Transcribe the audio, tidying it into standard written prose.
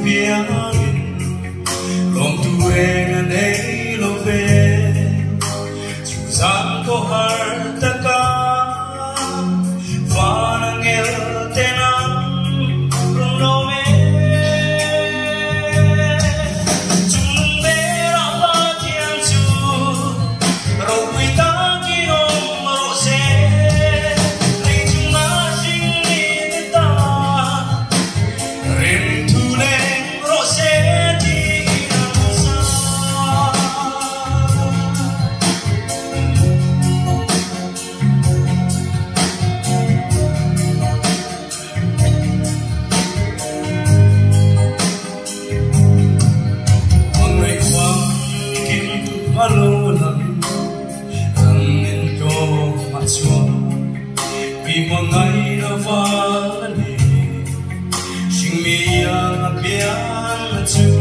biangin Lom tuwe nga nei lo ve Suzan ko harta ka Vanangel tenang Lome Chung vera pa tiang chu Rau quy ta kinong maro se Lei chung ma sing ni te ta Rim tu leng ro se ti ang sa Ang may kwang kin malunan Ang ko matsuan Vì một ngày đã phá đi Xin mi yang biang chu